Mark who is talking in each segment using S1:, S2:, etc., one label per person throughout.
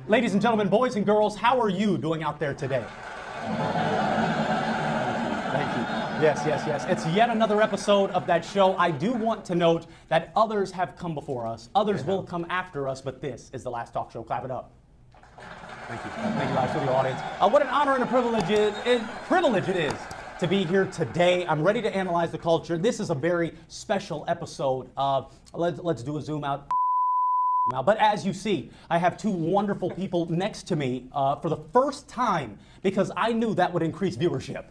S1: Ladies and gentlemen, boys and girls, how are you doing out there today? Thank you. Yes, yes, yes. It's yet another episode of that show. I do want to note that others have come before us. Others will come after us, but this is the last talk show. Clap it up. Thank you. Thank you, live studio audience. What an honor and a privilege it is to be here today. I'm ready to analyze the culture. This is a very special episode. Let's do a zoom out. Now, but as you see, I have two wonderful people next to me for the first time because I knew that would increase viewership.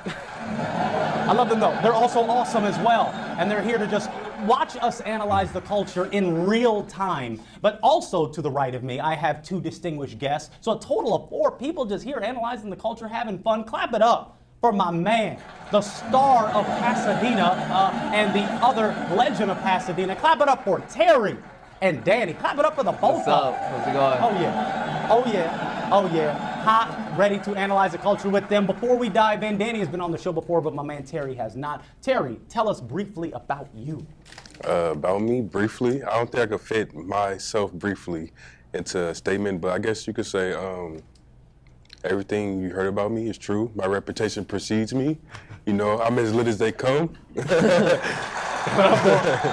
S1: I love them though. They're also awesome as well. And they're here to just watch us analyze the culture in real time. But also to the right of me, I have two distinguished guests. So a total of 4 people just here analyzing the culture, having fun. Clap it up for my man, the star of Pasadena and the other legend of Pasadena. Clap it up for Terry and Danny. Clap it up for the both of them.
S2: How's it going?
S1: Oh yeah, oh yeah, oh yeah. Hot, ready to analyze the culture with them. Before we dive in, Danny has been on the show before, but my man Terry has not. Terry, tell us briefly about you.
S3: About me, briefly? I don't think I could fit myself briefly into a statement, but I guess you could say everything you heard about me is true. My reputation precedes me. You know, I'm as lit as they come.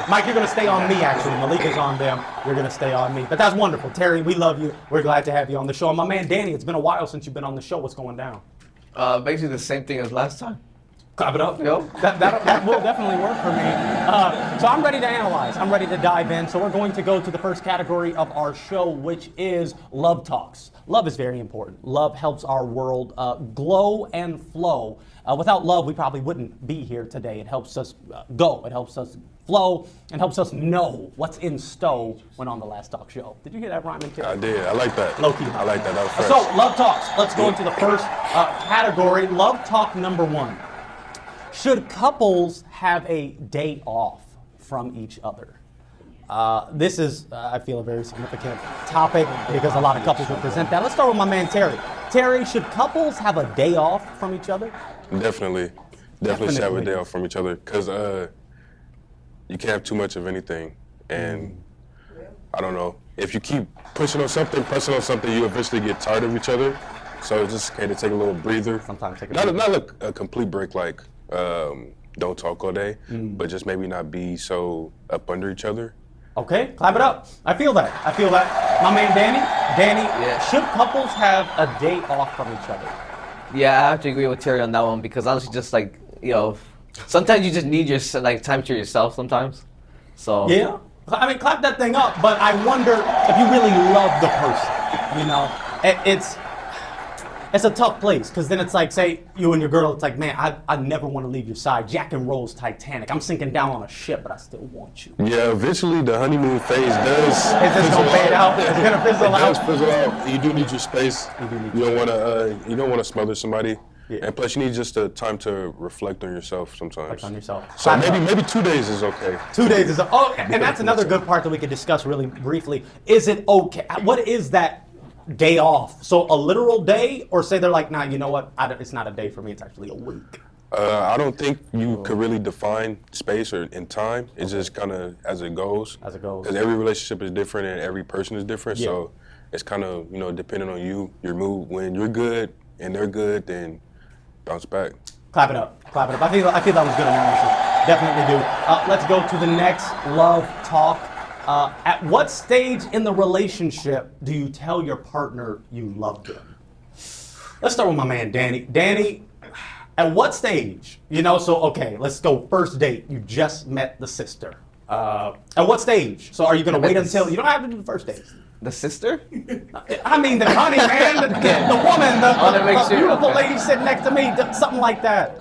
S1: Mike, you're going to stay on me, actually. Malik is on them. You're going to stay on me. But that's wonderful. Terry, we love you. We're glad to have you on the show. And my man, Danny, it's been a while since you've been on the show. What's going down?
S2: Basically the same thing as last time.
S1: Clap it up.
S2: Yo.
S1: That will definitely work for me. So I'm ready to analyze. I'm ready to dive in. So we're going to go to the first category of our show, which is love talks. Love is very important. Love helps our world glow and flow. Without love, we probably wouldn't be here today. It helps us go. It helps us flow and helps us know what's in stow when on the last talk show. Did you hear that rhyming?
S3: I did. I like that.
S1: Low-key.
S3: I like that. That was fresh.
S1: So, love talks. Let's go into the first category. Love talk number 1. Should couples have a day off from each other? This is, I feel, a very significant topic because a lot of couples will present that. Let's start with my man Terry. Terry, should couples have a day off from each other?
S3: Definitely should have a day off from each other because you can't have too much of anything. And I don't know, if you keep pressing on something, you eventually get tired of each other. So it's just okay to take a little breather.
S1: Sometimes take a
S3: breather. Not a complete break like don't talk all day, but just maybe not be so up under each other.
S1: Okay, clap it up. I feel that. I feel that. My man Danny,
S2: Yeah.
S1: Should couples have a day off from each other?
S2: Yeah, I have to agree with Terry on that one because honestly, just like, you know, sometimes you just need your time to yourself sometimes. So
S1: yeah, I mean, clap that thing up. But I wonder if you really love the person. You know, it's a tough place because then it's like, say you and your girl, it's like, man, I never want to leave your side. Jack and Rose Titanic. I'm sinking down on a ship, but I still want you.
S3: Yeah, eventually the honeymoon phase does.
S1: Is this gonna fade out? It's gonna fizzle out.
S3: It does fizzle out. You do need your space. You don't want to smother somebody. Yeah. And plus, you need just a time to reflect on yourself sometimes.
S1: Reflect on yourself.
S3: So maybe 2 days is okay.
S1: 2 days is and that's another good part that we could discuss really briefly. Is it okay? What is that day off? So a literal day, or say they're like, nah, you know what? It's not a day for me. It's actually a week.
S3: I don't think you could really define space or in time. It's just kind of as it goes.
S1: As it goes.
S3: Because every relationship is different and every person is different.
S1: Yeah.
S3: So it's kind of, you know, depending on you, your mood. When you're good and they're good, then bounce back.
S1: Clap it up. Clap it up. I feel that was good analysis. Definitely do. Let's go to the next love talk. At what stage in the relationship do you tell your partner you love them? Let's start with my man Danny. Danny, at what stage? You know, so okay, let's go first date. You just met the sister. At what stage? So are you gonna wait until you don't have to do the first date?
S2: The sister?
S1: I mean the honey man, the woman, the beautiful lady sitting next to me, something like that.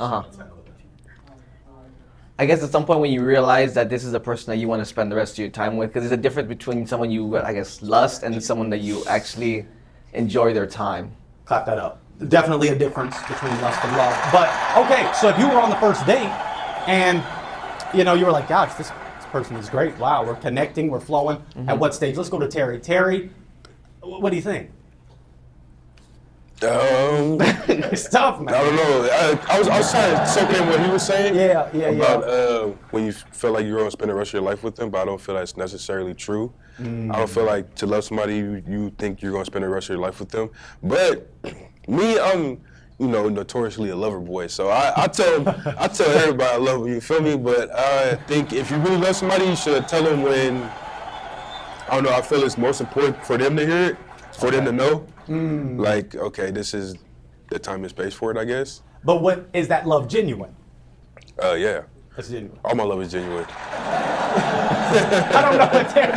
S2: I guess at some point when you realize that this is a person that you want to spend the rest of your time with, because there's a difference between someone you, I guess, lust and someone that you actually enjoy their time.
S1: Clap that up. Definitely a difference between lust and love. But, okay, so if you were on the first date and, you know, you were like, gosh, this person is great. Wow, we're connecting, we're flowing. At what stage? Let's go to Terry. Terry, what do you think? It's tough, man.
S3: I don't know. I was trying to soak in what he was saying. About when you feel like you're going to spend the rest of your life with them, but I don't feel that's necessarily true. I don't feel like to love somebody, you think you're going to spend the rest of your life with them. But me, I'm, you know, notoriously a lover boy. So I tell everybody I love them, you feel me? But I think if you really love somebody, you should tell them when, I don't know, I feel it's most important for them to hear it, for them to know. Like, okay, this is the time and space for it, I guess.
S1: But what is that love genuine?
S3: Yeah.
S1: That's genuine.
S3: All my love is genuine.
S1: I don't know what Terry.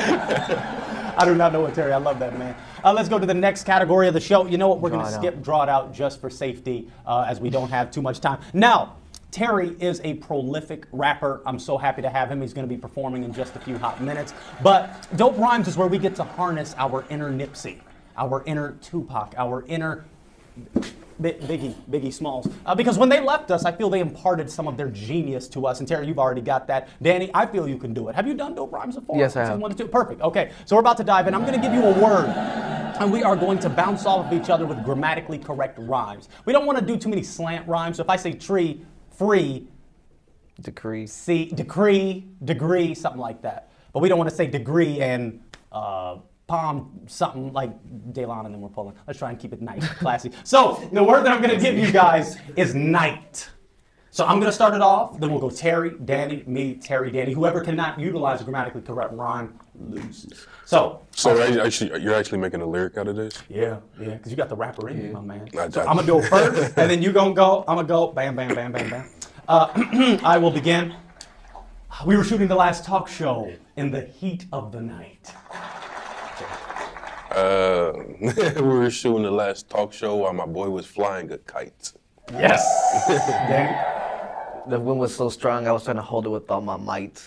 S1: I do not know what Terry. I love that, man. Let's go to the next category of the show. You know what? We're going to skip draw it out just for safety, as we don't have too much time. Now, Terry is a prolific rapper. I'm so happy to have him. He's going to be performing in just a few hot minutes. But Dope Rhymes is where we get to harness our inner Nipsey, our inner Tupac, our inner Biggie Smalls. Because when they left us, I feel they imparted some of their genius to us. And Terry, you've already got that. Danny, I feel you can do it. Have you done Dope Rhymes before?
S2: Yes, I have.
S1: 1 to 2. Perfect. Okay, so we're about to dive in. I'm going to give you a word, and we are going to bounce off of each other with grammatically correct rhymes. We don't want to do too many slant rhymes. So if I say tree, free,
S2: decree,
S1: decree, degree, something like that. But we don't want to say degree and palm something like Daylon and then we're pulling. Let's try and keep it nice, classy. So the word that I'm going to give you guys is night. So I'm going to start it off, then we'll go Terry, Danny, me, Terry, Danny. Whoever cannot utilize a grammatically correct rhyme loses. So
S3: you're actually making a lyric out of this?
S1: Yeah, because you got the rapper in you, my man.
S3: So
S1: I'm going to go first, and then you're going to go. I'm going to go bam, bam, bam, bam, bam. I will begin. We were shooting the last talk show in the heat of the night.
S3: We were shooting the last talk show while my boy was flying a kite.
S1: Yes. Danny?
S2: The wind was so strong, I was trying to hold it with all my might.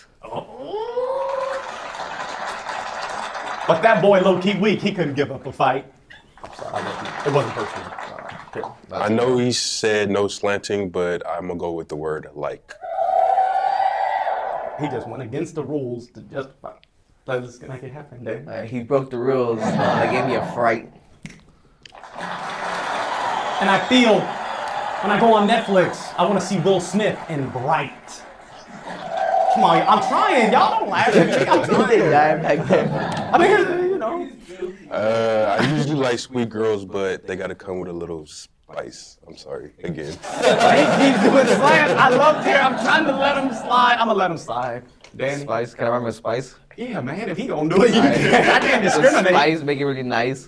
S1: But that boy low-key weak. He couldn't give up a fight. I'm sorry. It wasn't personal.
S3: I know he said no slanting, but I'm going to go with the word like.
S1: He just went against the rules to justify. Let's make it happen, Dave.
S2: He broke the rules. That gave me a fright.
S1: And I feel, when I go on Netflix, I want to see Will Smith in Bright. Come on, I'm trying. Y'all don't laugh at me. I'm trying. I mean, you know.
S3: I usually like sweet girls, but they got to come with a little spice. I'm sorry, again.
S1: He keeps doing slam. I love Terry. I'm trying to let him slide. I'm going to let him slide. Danny?
S2: Spice? Can I remember spice?
S1: Yeah, man, if he gonna do it, I can't discriminate.
S2: Spice, make it really nice.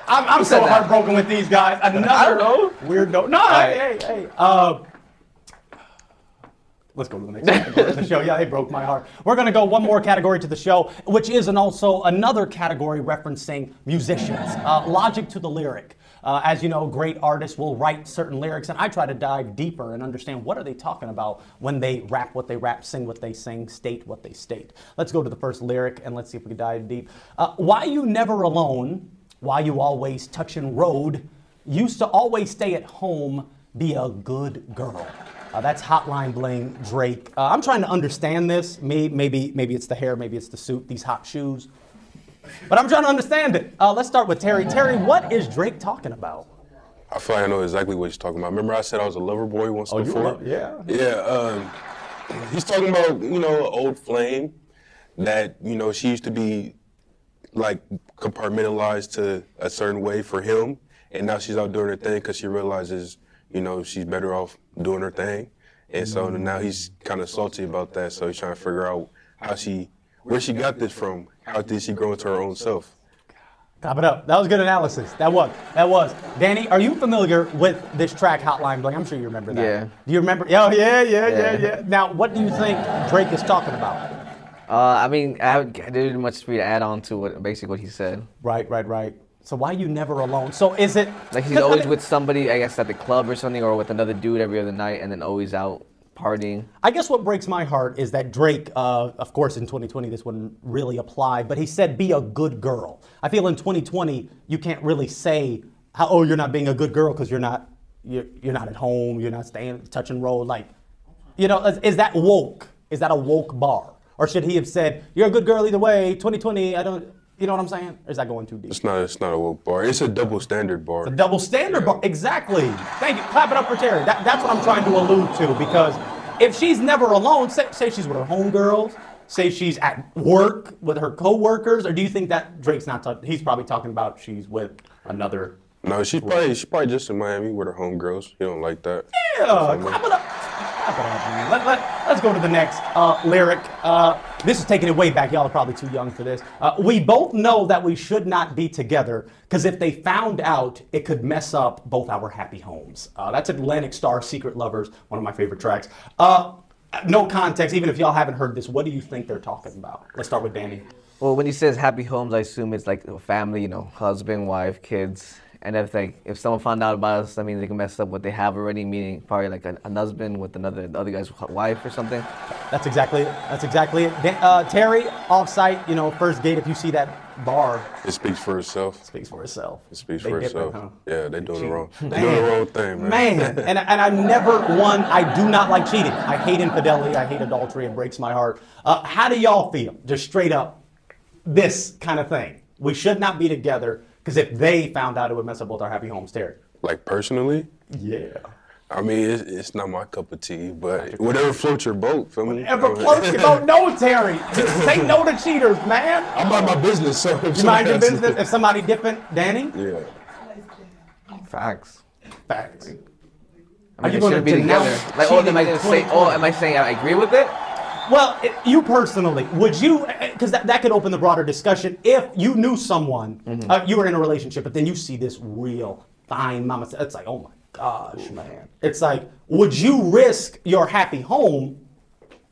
S1: I'm so heartbroken with these guys. Another
S2: I don't know.
S1: Weird note. No,
S2: Right.
S1: hey. Let's go to the next category of the show. Yeah, they broke my heart. We're going to go one more category to the show, which is also another category referencing musicians. Logic to the lyric. As you know, great artists will write certain lyrics, and I try to dive deeper and understand what are they talking about when they rap what they rap, sing what they sing, state what they state. Let's go to the first lyric, and let's see if we can dive deep. Why you never alone, why you always touching road, used to always stay at home, be a good girl. That's Hotline Bling, Drake. I'm trying to understand this. Maybe it's the hair, maybe it's the suit, these hot shoes. But I'm trying to understand it. Let's start with Terry. Terry, what is Drake talking about?
S3: I feel like I know exactly what he's talking about. Remember I said I was a lover boy once before?
S1: Yeah.
S3: Yeah, he's talking about, you know, an old flame that, you know, she used to be, like, compartmentalized to a certain way for him. And now she's out doing her thing because she realizes, you know, she's better off doing her thing. And so now he's kind of salty about that. So he's trying to figure out where she got this from. How did she grow into her own self?
S1: Top it up. That was good analysis. That was. Danny, are you familiar with this track, Hotline Bling? I'm sure you remember that.
S2: Yeah.
S1: Do you remember? Oh, yeah. Now, what do you think Drake is talking about?
S2: I mean, I didn't much for you to add on to basically what he said.
S1: Right. So why you never alone? So is it...
S2: Like he's always with somebody, I guess, at the club or something, or with another dude every other night, and then always out partying.
S1: I guess what breaks my heart is that Drake, of course in 2020 this wouldn't really apply, but he said be a good girl. I feel in 2020 you can't really say, you're not being a good girl because you're not at home, you're not staying, touching road. Like, you know, is that woke? Is that a woke bar? Or should he have said, you're a good girl either way, 2020, You know what I'm saying? Or is that going too deep?
S3: It's not a woke bar. It's a double standard bar.
S1: A double standard bar. Exactly. Thank you. Clap it up for Terry. That's what I'm trying to allude to, because if she's never alone, say she's with her homegirls, say she's at work with her coworkers, or do you think that Drake's not he's probably talking about she's with another?
S3: No, she's probably just in Miami with her homegirls. You don't like that.
S1: Yeah, clap it up. Clap it up, man. Let's go to the next lyric. This is taking it way back. Y'all are probably too young for this. We both know that we should not be together, because if they found out, it could mess up both our happy homes. That's Atlantic Starr, Secret Lovers, one of my favorite tracks. No context, even if y'all haven't heard this, what do you think they're talking about? Let's start with Danny.
S2: Well, when he says happy homes, I assume it's like a family, you know, husband, wife, kids. And if someone found out about us, I mean, they can mess up what they have already, meaning probably like a husband with the other guy's wife or something.
S1: That's exactly it. That's exactly it. Terry, off-site, you know, first gate, if you see that bar.
S3: It speaks for itself.
S1: It speaks for itself.
S3: It speaks for itself.
S1: Huh?
S3: Yeah, they're doing the wrong. They're doing the wrong thing,
S1: Man, and I I do not like cheating. I hate infidelity. I hate adultery. It breaks my heart. How do y'all feel? Just straight up, this kind of thing. We should not be together, because if they found out, it would mess up both our happy homes. Terry.
S3: Like personally?
S1: Yeah.
S3: I mean, it's not my cup of tea, but whatever floats your boat, feel me?
S1: Whatever floats your boat. No, Terry. Say no to cheaters, man.
S3: I mind my business, so
S1: you mind your business? If somebody dipping, Danny?
S3: Yeah.
S2: Facts.
S1: Facts.
S2: I mean, they should be together. Like, am I gonna say? Oh, am I saying I agree with it?
S1: Well, you personally, would you, because that could open the broader discussion, if you knew someone, you were in a relationship, but then you see this real fine mama, it's like, oh my gosh, man. It's like, would you risk your happy home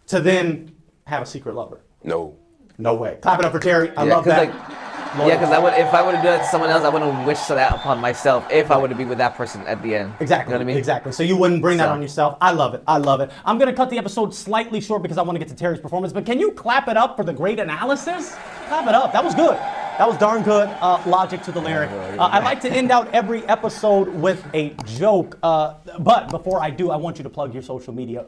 S1: to then have a secret lover?
S3: No.
S1: No way. Clap it up for Terry. I love that.
S2: Because if I were to do that to someone else, I wouldn't wish that upon myself if I were to be with that person at the end.
S1: Exactly.
S2: You know what I mean?
S1: Exactly. So you wouldn't bring that on yourself. I love it. I love it. I'm going to cut the episode slightly short because I want to get to Terry's performance, but can you clap it up for the great analysis? Clap it up. That was good. That was darn good. Logic to the lyric. I like to end out every episode with a joke, but before I do, I want you to plug your social media,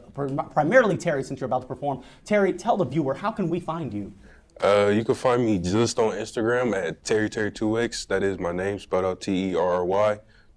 S1: primarily Terry, since you're about to perform. Terry, tell the viewer, how can we find you?
S3: You can find me just on Instagram at Terry2X. That is my name, spelled out Terry,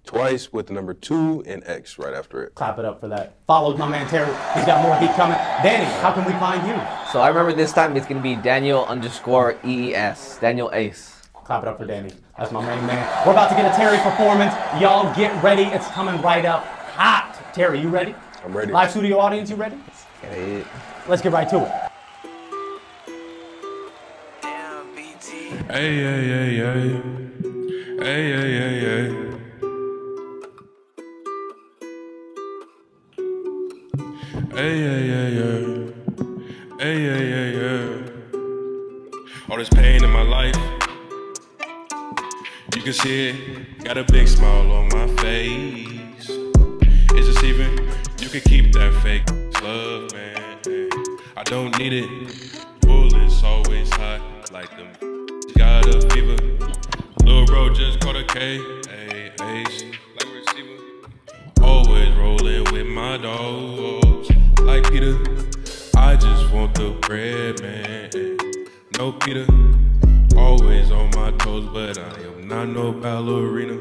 S3: twice with the number 2 and X right after it.
S1: Clap it up for that. Follow my man Terry. He's got more heat coming. Danny, how can we find you?
S2: So I remember this time it's going to be Daniel_EES. Daniel Ace.
S1: Clap it up for Danny. That's my main man. We're about to get a Terry performance. Y'all get ready. It's coming right up hot. Terry, you ready?
S3: I'm ready.
S1: Live studio audience, you ready? Let's get right to it.
S4: Hey, hey, hey, hey. Hey, hey, hey, hey. Hey, hey, hey, hey. Hey, hey, hey, hey. All this pain in my life, you can see it. Got a big smile on my face. It's deceiving. You can keep that fake love, man. I don't need it. Bullets always hot like them. Got a fever. Lil' bro just caught a K. Hey, ace, like receiver. Always rolling with my dogs. Like Peter, I just want the bread, man. No Peter, always on my toes, but I am not no ballerina.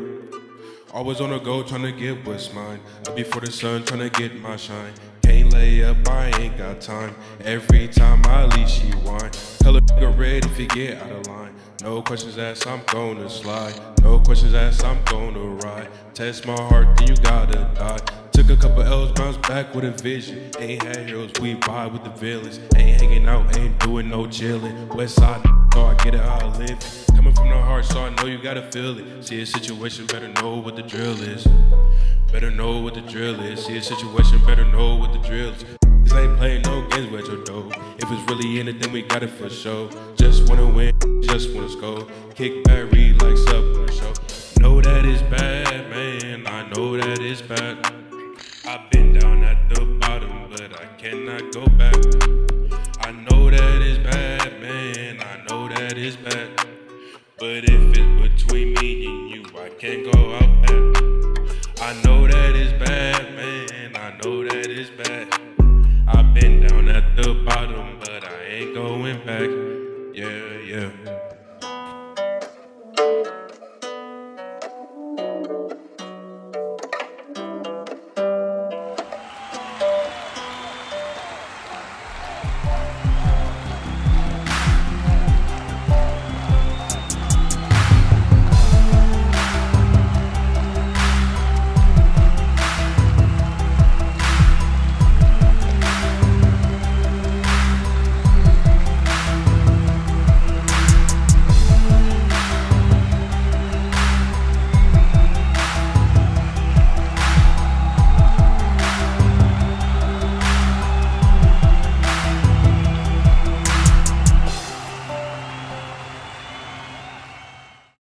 S4: Always on the go, trying to get what's mine. Up before the sun, trying to get my shine. Can't lay up, I ain't got time. Every time I leave, she whine. Color nigga red if you get out of line. No questions asked, I'm gonna slide. No questions asked, I'm gonna ride. Test my heart, then you gotta die. Took a couple L's, bounced back with a vision. Ain't had heroes, we vibe with the villains. Ain't hanging out, ain't doing no chilling. West side, so I get it how I live. Coming from the heart, so I know you gotta feel it. See a situation, better know what the drill is. Better know what the drill is. See a situation, better know what the drill is. This ain't playing no games with your dough. If it's really in it, then we got it for sure. Just wanna win, just wanna score. Kick back, read like sub on the show. Know that it's bad, man. I know that it's bad. I've been down at the bottom, but I cannot go back. I know that it's bad, man. I know that it's bad. But if it's between me and you, I can't go out back. I know that it's bad, man. I know that it's bad. I've been